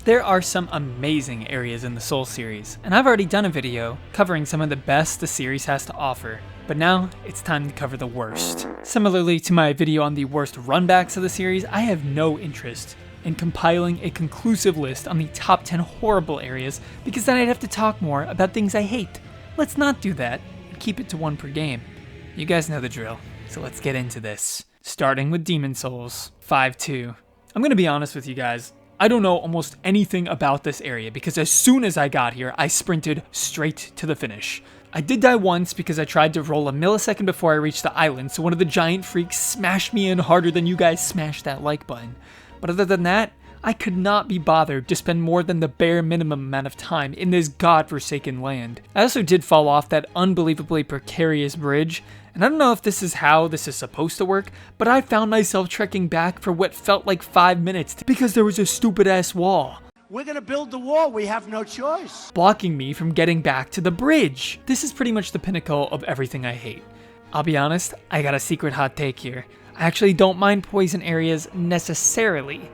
There are some amazing areas in the Souls series, and I've already done a video covering some of the best the series has to offer, but now it's time to cover the worst. Similarly to my video on the worst runbacks of the series, I have no interest in compiling a conclusive list on the top 10 horrible areas, because then I'd have to talk more about things I hate. Let's not do that, and keep it to one per game. You guys know the drill, so let's get into this. Starting with Demon Souls 5-2. I'm gonna be honest with you guys, I don't know almost anything about this area because as soon as I got here, I sprinted straight to the finish. I did die once because I tried to roll a millisecond before I reached the island, so one of the giant freaks smashed me in harder than you guys smashed that like button. But other than that, I could not be bothered to spend more than the bare minimum amount of time in this godforsaken land. I also did fall off that unbelievably precarious bridge, and I don't know if this is how this is supposed to work, but I found myself trekking back for what felt like 5 minutes because there was a stupid ass wall. We're gonna build the wall, we have no choice. Blocking me from getting back to the bridge. This is pretty much the pinnacle of everything I hate. I'll be honest, I got a secret hot take here. I actually don't mind poison areas necessarily.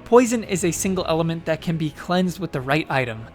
Poison is a single element that can be cleansed with the right item.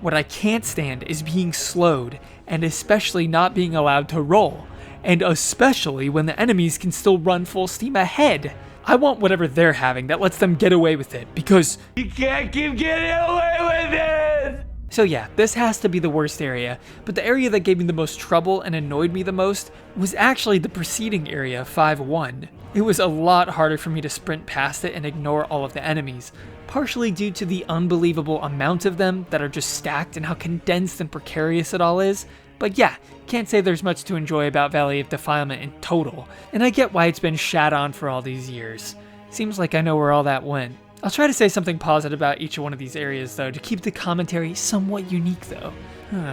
What I can't stand is being slowed, and especially not being allowed to roll, and especially when the enemies can still run full steam ahead. I want whatever they're having that lets them get away with it, because you can't keep getting away with it! So yeah, this has to be the worst area, but the area that gave me the most trouble and annoyed me the most was actually the preceding area, 5-1. It was a lot harder for me to sprint past it and ignore all of the enemies, partially due to the unbelievable amount of them that are just stacked and how condensed and precarious it all is. But yeah, can't say there's much to enjoy about Valley of Defilement in total, and I get why it's been shat on for all these years. Seems like I know where all that went. I'll try to say something positive about each one of these areas though, to keep the commentary somewhat unique though.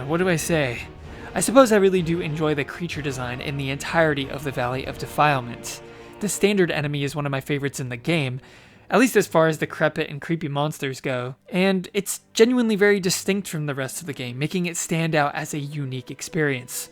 What do I say? I suppose I really do enjoy the creature design in the entirety of the Valley of Defilement. The standard enemy is one of my favorites in the game, at least as far as decrepit and creepy monsters go, and it's genuinely very distinct from the rest of the game, making it stand out as a unique experience.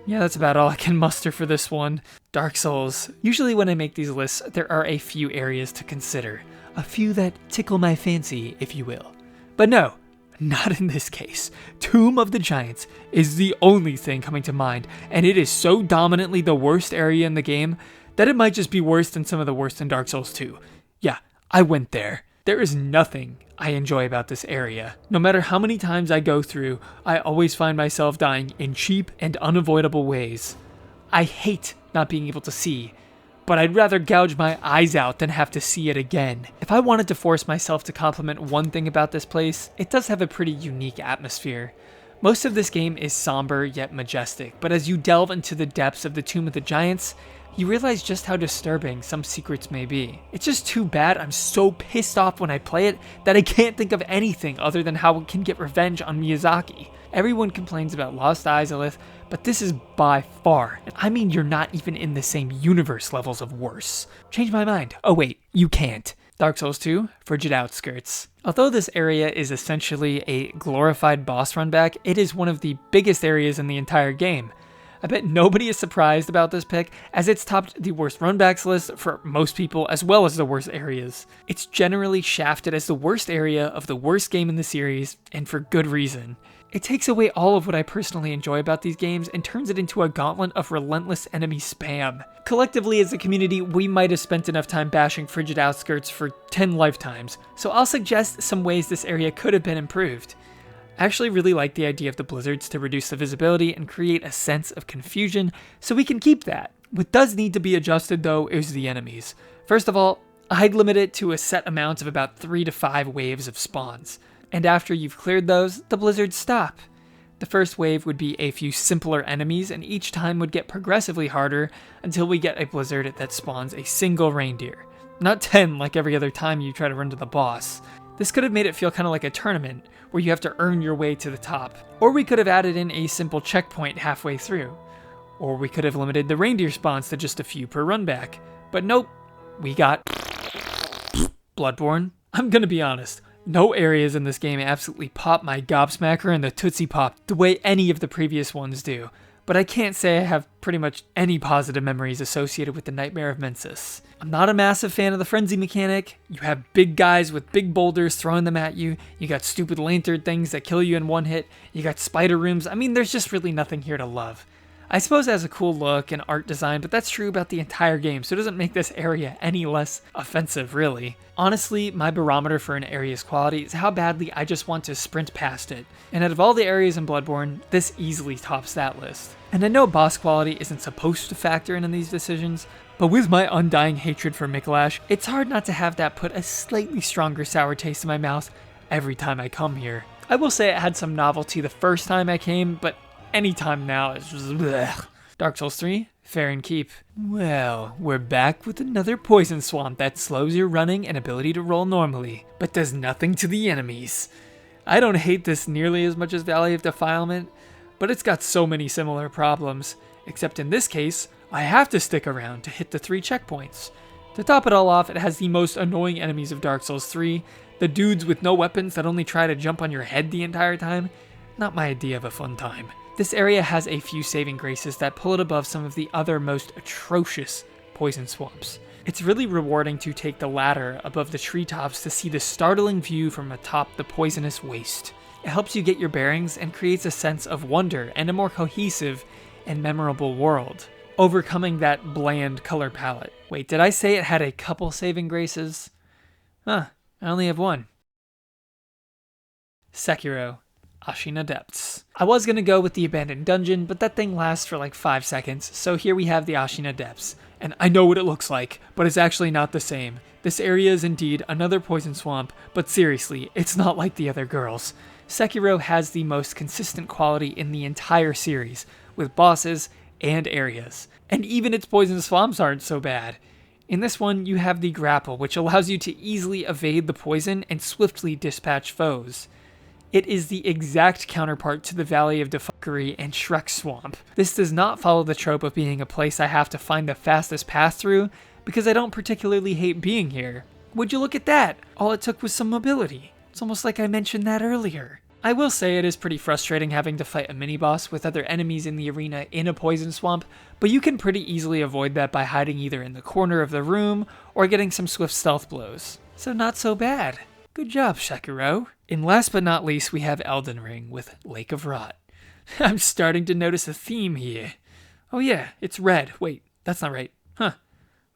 Yeah, that's about all I can muster for this one. Dark Souls. Usually when I make these lists, there are a few areas to consider. A few that tickle my fancy, if you will. But no, not in this case. Tomb of the Giants is the only thing coming to mind, and it is so dominantly the worst area in the game that it might just be worse than some of the worst in Dark Souls 2. Yeah, I went there. There is nothing I enjoy about this area. No matter how many times I go through, I always find myself dying in cheap and unavoidable ways. I hate not being able to see, but I'd rather gouge my eyes out than have to see it again. If I wanted to force myself to compliment one thing about this place, it does have a pretty unique atmosphere. Most of this game is somber yet majestic, but as you delve into the depths of the Tomb of the Giants, you realize just how disturbing some secrets may be. It's just too bad I'm so pissed off when I play it that I can't think of anything other than how it can get revenge on Miyazaki. Everyone complains about Lost Izalith, but this is by far, and I mean you're not even in the same universe levels of worse. Change my mind. Oh wait, you can't. Dark Souls 2, Frigid Outskirts. Although this area is essentially a glorified boss run back, it is one of the biggest areas in the entire game. I bet nobody is surprised about this pick, as it's topped the worst runbacks list for most people as well as the worst areas. It's generally shafted as the worst area of the worst game in the series, and for good reason. It takes away all of what I personally enjoy about these games and turns it into a gauntlet of relentless enemy spam. Collectively as a community, we might have spent enough time bashing Frigid Outskirts for 10 lifetimes, so I'll suggest some ways this area could have been improved. I actually really like the idea of the blizzards to reduce the visibility and create a sense of confusion, so we can keep that. What does need to be adjusted though is the enemies. First of all, I'd limit it to a set amount of about 3 to 5 waves of spawns, and after you've cleared those, the blizzards stop. The first wave would be a few simpler enemies, and each time would get progressively harder until we get a blizzard that spawns a single reindeer. Not 10 like every other time you try to run to the boss. This could have made it feel kind of like a tournament, where you have to earn your way to the top. Or we could have added in a simple checkpoint halfway through. Or we could have limited the reindeer spawns to just a few per run back. But nope, we got Bloodborne. I'm gonna be honest, no areas in this game absolutely pop my gobsmacker and the Tootsie Pop the way any of the previous ones do. but I can't say I have pretty much any positive memories associated with the Nightmare of Mensis. I'm not a massive fan of the frenzy mechanic. You have big guys with big boulders throwing them at you. You got stupid lantern things that kill you in one hit. You got spider rooms. I mean, there's just really nothing here to love. I suppose it has a cool look and art design, but that's true about the entire game, so it doesn't make this area any less offensive, really. Honestly, my barometer for an area's quality is how badly I just want to sprint past it. And out of all the areas in Bloodborne, this easily tops that list. And I know boss quality isn't supposed to factor in these decisions, but with my undying hatred for Mikolash, it's hard not to have that put a slightly stronger sour taste in my mouth every time I come here. I will say it had some novelty the first time I came, but anytime now is just blech. Dark Souls 3, fair and keep. Well, we're back with another poison swamp that slows your running and ability to roll normally, but does nothing to the enemies. I don't hate this nearly as much as Valley of Defilement, but it's got so many similar problems, except in this case, I have to stick around to hit the 3 checkpoints. To top it all off, it has the most annoying enemies of Dark Souls 3, the dudes with no weapons that only try to jump on your head the entire time. Not my idea of a fun time. This area has a few saving graces that pull it above some of the other most atrocious poison swamps. It's really rewarding to take the ladder above the treetops to see the startling view from atop the poisonous waste. It helps you get your bearings and creates a sense of wonder and a more cohesive and memorable world, overcoming that bland color palette. Wait, did I say it had a couple saving graces? Huh, I only have one. Sekiro. Ashina Depths. I was gonna go with the abandoned dungeon, but that thing lasts for like 5 seconds, so here we have the Ashina Depths. And I know what it looks like, but it's actually not the same. This area is indeed another poison swamp, but seriously, it's not like the other girls. Sekiro has the most consistent quality in the entire series, with bosses and areas. And even its poison swamps aren't so bad. In this one, you have the grapple, which allows you to easily evade the poison and swiftly dispatch foes. It is the exact counterpart to the Valley of Defuckery and Shrek Swamp. This does not follow the trope of being a place I have to find the fastest path through, because I don't particularly hate being here. Would you look at that? All it took was some mobility. It's almost like I mentioned that earlier. I will say it is pretty frustrating having to fight a mini-boss with other enemies in the arena in a poison swamp, but you can pretty easily avoid that by hiding either in the corner of the room or getting some swift stealth blows. So not so bad. Good job, Sekiro. And last but not least, we have Elden Ring with Lake of Rot. I'm starting to notice a theme here. Oh yeah, it's red. Wait, that's not right. Huh.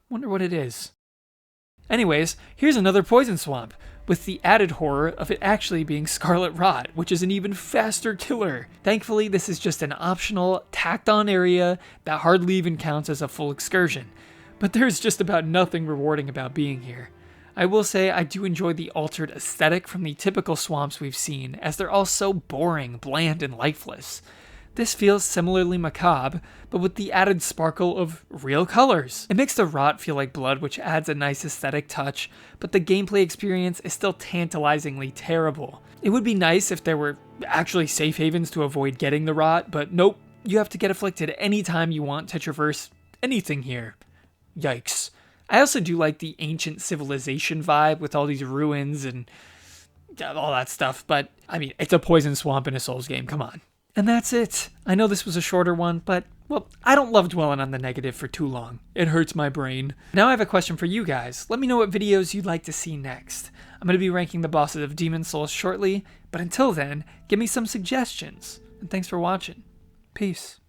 Wonder what it is. Anyways, here's another poison swamp, with the added horror of it actually being Scarlet Rot, which is an even faster killer. Thankfully, this is just an optional, tacked-on area that hardly even counts as a full excursion. But there's just about nothing rewarding about being here. I will say I do enjoy the altered aesthetic from the typical swamps we've seen, as they're all so boring, bland, and lifeless. This feels similarly macabre, but with the added sparkle of real colors. It makes the rot feel like blood, which adds a nice aesthetic touch, but the gameplay experience is still tantalizingly terrible. It would be nice if there were actually safe havens to avoid getting the rot, but nope, you have to get afflicted anytime you want to traverse anything here. Yikes. I also do like the ancient civilization vibe with all these ruins and all that stuff, but I mean, it's a poison swamp in a Souls game, come on. And that's it. I know this was a shorter one, but, well, I don't love dwelling on the negative for too long. It hurts my brain. Now I have a question for you guys. Let me know what videos you'd like to see next. I'm going to be ranking the bosses of Demon's Souls shortly, but until then, give me some suggestions. And thanks for watching. Peace.